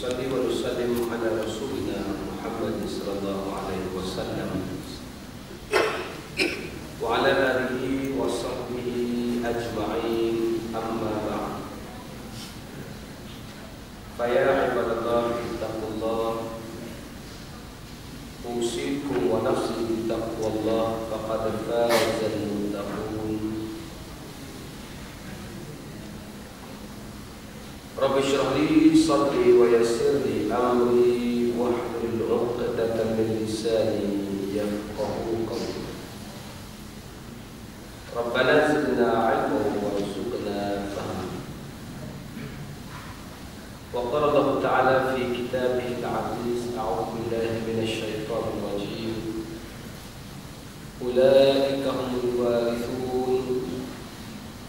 Nusalli wa nusallim ala rasulina Muhammad sallallahu alaihi wasallam wa ala alihi wa sahbihi ajma'in, amma ba'd. Fa ya ibadallah ittaqullah, usikum wa nafsi bittaqwallah, faqad fazal muttaqun. Rabbi shrah li sadri wa yassir li amri wahlul 'uqdatam min lisani yafqahu qawli. Rabbana zidna 'ilman warzuqna fahma. Wa qala Allah ta'ala fi kitabihil 'aziz, a'udzu billahi minasy syaithanir rajim. Ulaika humul warithun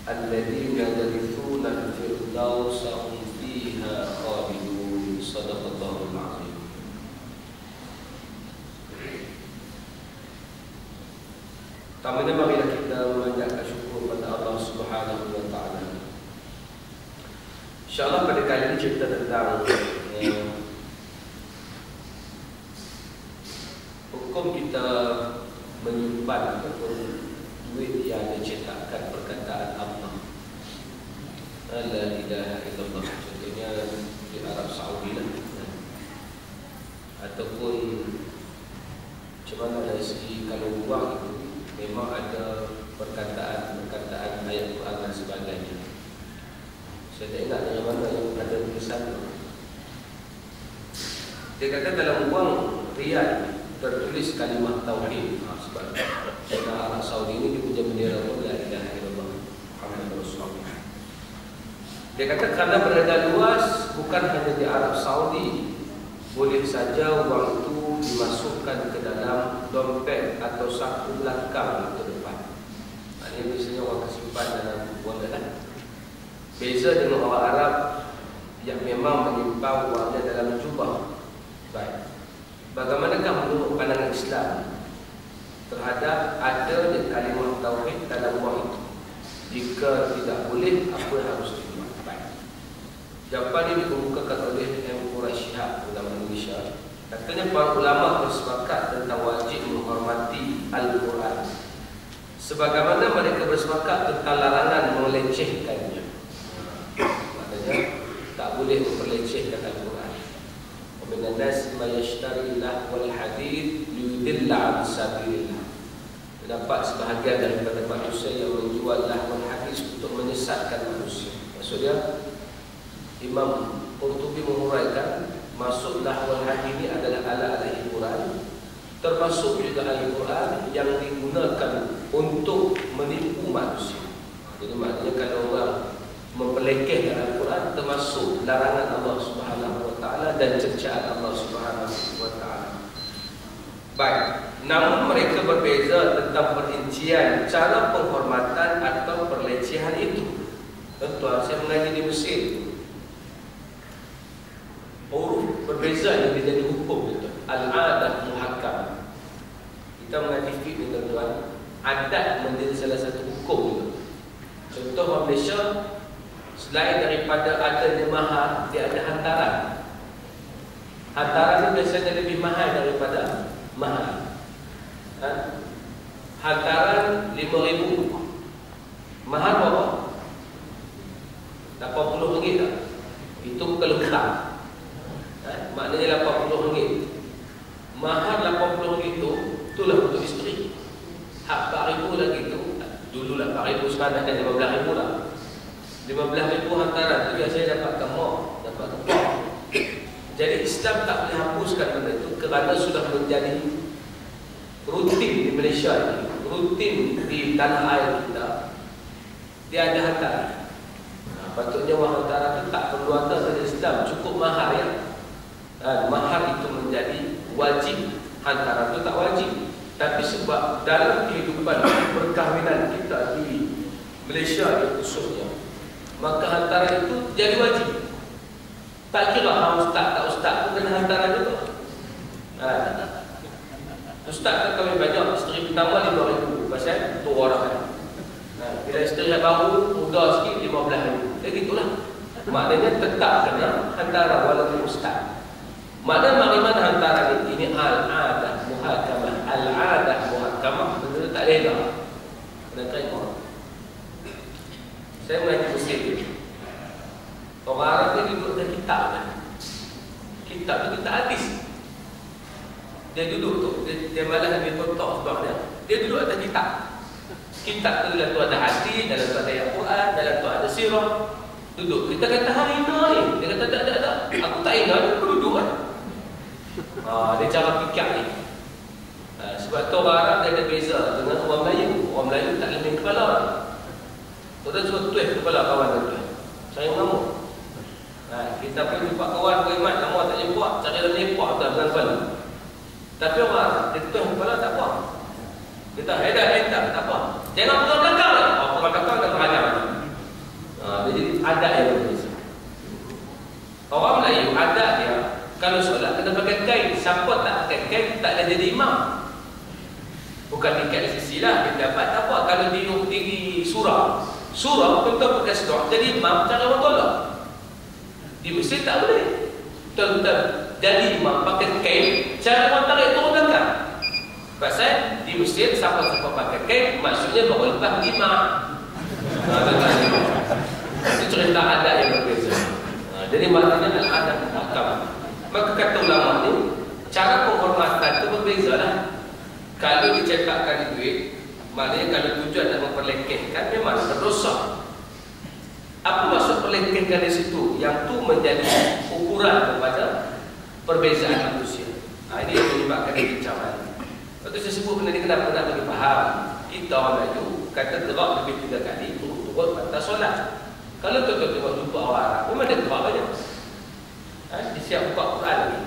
alladzina yarithuna al-firdausa hum fiha khalidun. Shadaqallahul 'azim. Pertamanya marilah kita memanjatkan syukur kepada Allah Subhanahu wa taala. InsyaAllah pada kali ini cerita tentang hukum kita menyimpan ataupun duit yang dicetakkan perkataan Allah, la ilaha illallah. Contohnya di Arab Saudi lah, ataupun macam mana dari segi kalau uang itu memang ada perkataan ayat Quran dan sebagainya. Saya tak ingat dari mana yang ada tulisan. Dia kata dalam uang riyal tertulis kalimah tauhid. Sebab Arab Saudi ini dia punya bendera la ilaha illallah Muhammadur Rasulullah. Dia kata kerana berada luas, bukan hanya di Arab Saudi, boleh saja wang itu dimasukkan ke dalam dompet atau saku belakang atau depan. Ini biasanya orang simpan dalam wang dalam. Beza dengan orang Arab yang memang menyimpan wangnya dalam jubah. Baik, bagaimanakah menurut pandangan Islam terhadap adanya kalimah tauhid dalam wang itu? Jika tidak boleh, apa yang harus dibuat? Jawapan ini dikemukakan oleh M. Quraisyhab, ulama Indonesia. Katanya para ulama bersepakat tentang wajib menghormati Al-Quran, sebagaimana mereka bersepakat tentang larangan melecehkannya. Maknanya tak boleh memperlecehkan Al-Quran. Wa minan nasi may yashtari lahwal hadith liyudilla 'an sabilillah. Terdapat sebahagian daripada manusia yang menjual lahwal hadis untuk menyesatkan manusia. Maksudnya Imam Qurtubi menguraikan maksud lahwal hadis ini adalah ala-ala hiburan, termasuk juga Al-Quran yang digunakan untuk menipu manusia. Jadi maknanya kalau orang mempelekehkan Al-Quran, termasuk larangan Allah Subhanahu wa taala dan cercaan Allah Subhanahu wa taala. Baik, namun mereka berbeza tentang perincian cara penghormatan atau pelecehan itu. Tuan, saya mengaji di Mesir. Huruf berbeza yang menjadi hukum itu. Al-adah muhakkam. Kita mengaji fiqh, tuan-tuan, adat menjadi salah satu hukum itu. Contoh orang Malaysia, selain daripada adanya mahar, dia ada hantaran. Hantaran itu biasanya lebih mahal daripada mahar. Hantaran 5,000. Mahar berapa? 80 ringgit tak? Itu bukan lengkap. Maknanya 80 ringgit. Mahar 80 ringgit itu, itulah untuk isteri. Hak 4,000 lagi itu, dululah 4,000, sekarang dah 15,000 lah. 15,000 hantaran itu biasanya dapatkan mok, dapatkan pok. Jadi Islam tak boleh hapuskan benda itu kerana sudah menjadi rutin di Malaysia ini, rutin di tanah air kita. Dia ada hantaran. Patutnya wang hantaran itu tak perlu hantar saja Islam, cukup mahar ya. Mahar itu menjadi wajib, hantaran itu tak wajib. Tapi sebab dalam kehidupan perkahwinan kita di Malaysia ini khususnya, maka hantaran itu jadi wajib. Tak kira ustaz tak ustaz pun kena hantaran juga. Ustaz kan kami banyak, isteri pertama 5,000 pasal tu orang kan. Bila isteri yang baru muda sikit 15,000. Jadi itulah. Maknanya tetap kena hantaran walaupun ustaz. Makna bagaimana hantaran ini al-adah muhakamah. Al-adah muhakamah betul tak rela. Kena terima. Saya mengaji Mesir. Orang Arab ni duduk dengan kitab kan. Kitab tu kitab hadis. Dia duduk tu, dia malah ambil contoh sebabnya. Dia duduk atas kitab. Kitab tu dalam tu ada hadis, dalam tu ada ayat Quran, dalam tu ada sirah. Duduk. Kita kata hari ni. Dia kata tak. Aku tak ingat, aku duduk kan. Dia cara fikir ni. Sebab tu orang Arab dia ada beza dengan orang Melayu. Orang Melayu tak lebih kepala. Tuan suruh tuih kepala kawan tu. Saya mengamuk. Kita pun jumpa kawan beriman, nama tak jumpa, cari dalam lepak tak dengan kepala. Tapi orang dia tuih kepala tak apa. Kita hedah tak apa. Jangan pegang belakang lah. Pegang belakang dan beragam. Jadi adat yang berbeza. Orang Melayu adat dia kalau solat kena pakai kain. Siapa tak pakai kain tak ada jadi imam. Bukan tingkat sisi lah. Dia dapat tak apa. Kalau diri surah tuan-tuan pakai sedok. Jadi imam cara orang tolak. Di Mesir tak boleh. Tuan-tuan jadi imam pakai kain. Cara orang tarik turun belakang. Pasal di Mesir siapa-siapa pakai kain maksudnya baru lepas imam. Itu cerita adat yang berbeza. Jadi maknanya al-adat muhakamah. Maka kata ulama ni cara penghormatan itu berbeza lah. Kalau dicetakkan duit, maknanya kalau tujuan nak memperlekehkan memang berdosa. Apa maksud perlekehkan di situ? Yang tu menjadi ukuran kepada perbezaan manusia. Ini yang menyebabkan kebincangan. Lepas tu saya sebut benda ni kenapa nak bagi faham. Kita orang Melayu kata gerak lebih 3 kali turut-turut batas solat. Kalau tuan-tuan tengok jumpa orang Arab, memang dia gerak banyak. Dia siap buka Quran lagi.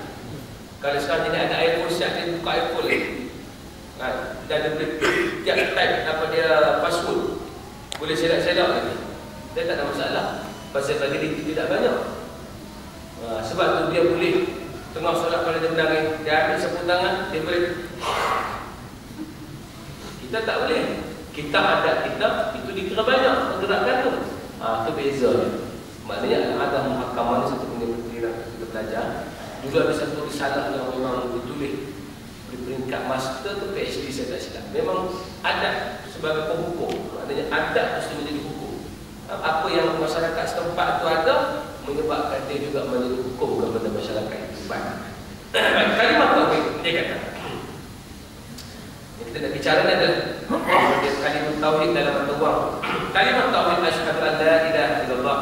Kalau sekarang ni ada iPhone siap, dia buka iPhone lagi. Dan dia boleh tiap type apa dia password. Boleh selak-selak lagi. Dia tak ada masalah. Pasal bagi dia tidak banyak. Sebab tu dia boleh tengah solat kalau dia menangis, dia ambil sapu tangan, dia boleh. Kita tak boleh. Kita adat kita itu dikira banyak pergerakan tu. Itu bezanya. Maknanya ada muhakamah ni satu benda penting kita belajar. Dulu ada satu risalah yang memang ditulis di peringkat master tu PhD saya tak silap. Memang adat sebagai penghukum. Maknanya adat mesti menjadi hukum. Apa yang masyarakat setempat tu ada menyebabkan dia juga menjadi hukum kepada masyarakat itu. Baik. Kalimat tauhid dia kata. Yang kita nak bicara ni adalah kalimat tauhid dalam ruang. Kalimat tauhid asyhadu an la ilaha illallah.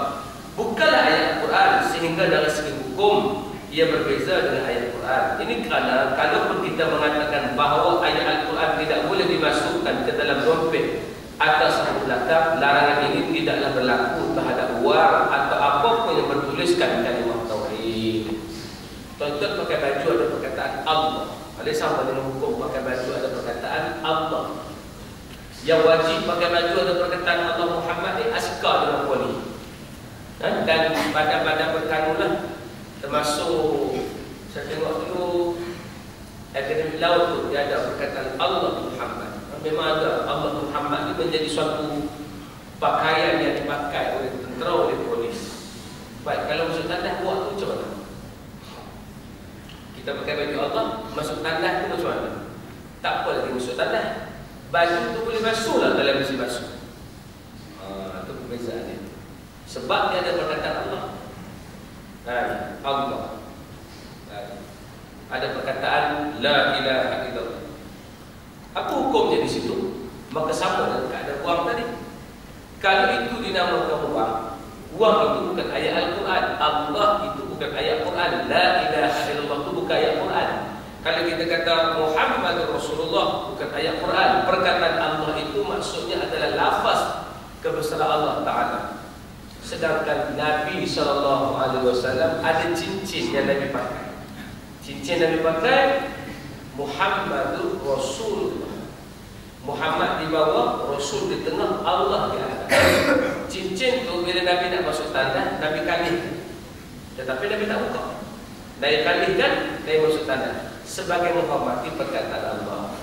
Bukanlah ayat Quran sehingga dari segi hukum ia berbeza dengan ayat Quran. Ini kerana kalaupun kita mengatakan bahawa ayat Al-Quran tidak boleh dimasukkan ke dalam dompet atau saku belakang, larangan ini tidaklah berlaku terhadap wang atau apapun yang bertuliskan kalimat tauhid. Tuan-tuan pakai baju ada perkataan Allah. Ada sama dengan hukum pakai baju ada perkataan Allah. Yang wajib pakai baju ada perkataan Allah Muhammad ni askar dengan kuali. Dan badan-badan berkanulah termasuk saya tengok dulu akademik laut tu dia ada perkataan Allah Muhammad. Memang ada Allah Muhammad ni menjadi suatu pakaian yang dipakai oleh tentera, oleh polis. Baik, kalau masuk tandas buat tu macam mana? Kita pakai baju Allah, masuk tandas tu macam mana? Tak apa lagi masuk tandas. Baju tu boleh basuh lah dalam mesin basuh. Itu perbezaan dia. Sebab dia ada perkataan Allah. Allah. Ada perkataan la ilaha illallah. Apa hukumnya di situ? Maka sama dengan keadaan wang tadi. Kalau itu dinamakan wang itu bukan ayat Al-Quran. Allah itu bukan ayat Quran. La ilaha illallah itu bukan ayat Quran. Kalau kita kata Muhammad Rasulullah bukan ayat Quran. Perkataan Allah itu maksudnya adalah lafaz kebesaran Allah Ta'ala. Sedangkan Nabi SAW ada cincin yang Nabi pakai. Cincin yang Nabi pakai Muhammadur Rasulullah. Muhammad di bawah, Rasul di tengah, Allah di atas. Cincin tu bila Nabi nak masuk tandas, Nabi kalihkan. Tetapi Nabi tak buka. Nabi kalihkan, Nabi masuk tandas sebagai menghormati perkataan Allah.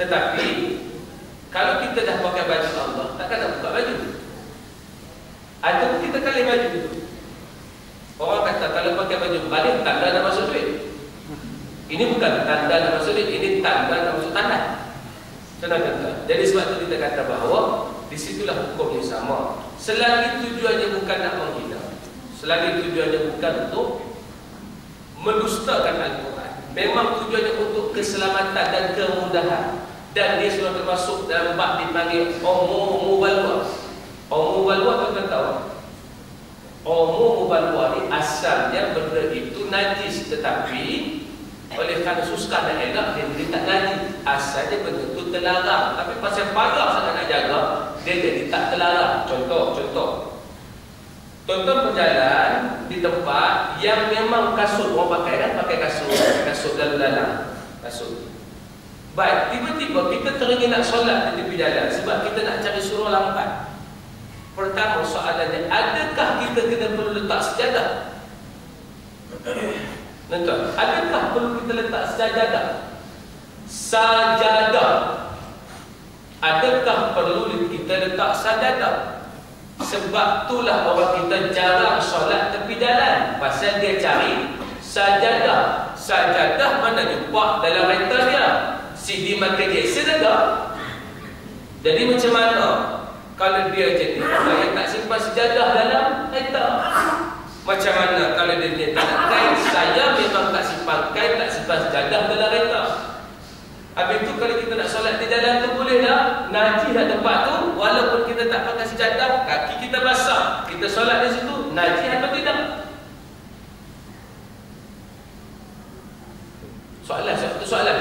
Tetapi kalau kita dah pakai baju Allah, takkan nak buka baju. Atau kita kalih baju itu. Ini bukan tanda dan maksud ini tanda dan maksud tanda. Tanda. Jadi sebab itu kita kata bahawa disitulah hukum yang sama. Selagi tujuannya bukan nak menghina, selagi tujuannya bukan untuk mendustakan Al-Quran, memang tujuannya untuk keselamatan dan kemudahan, dan dia sudah termasuk dalam bab dipanggil umum mubalwa. Umum mubalwa tuan tahu? Umum mubalwa ni asalnya benda itu najis, tetapi oleh kerana susah dan elak dia tak najis. Asalnya benda itu terlarang, tapi pasal parah sangat nak jaga, dia jadi tak terlarang. Contoh berjalan di tempat yang memang kasut orang pakai kan, pakai kasut lalu-lalang, kasut. Baik, tiba-tiba kita teringin nak solat di tepi jalan sebab kita nak cari surau lambat. Pertama soalannya, adakah kita kena perlu letak sejadah? Tuan, adakah perlu kita letak sajadah? Sajadah. Adakah perlu kita letak sajadah? Sebab itulah orang kita jarang solat tepi jalan, pasal dia cari sajadah. Sajadah mana jumpa dalam rental dia? CD makan Jackson ada. Jadi macam mana kalau dia jenis yang tak simpan sejadah dalam rental? Macam mana kalau dia tak nak kain? Saya memang tak simpan kain, tak simpan sejadah dalam rental. Habis tu kalau kita nak solat di jalan tu boleh dah, najis dah tempat tu, walaupun kita tak pakai sejadah, kaki kita basah, kita solat di situ, najis atau tidak? Soalan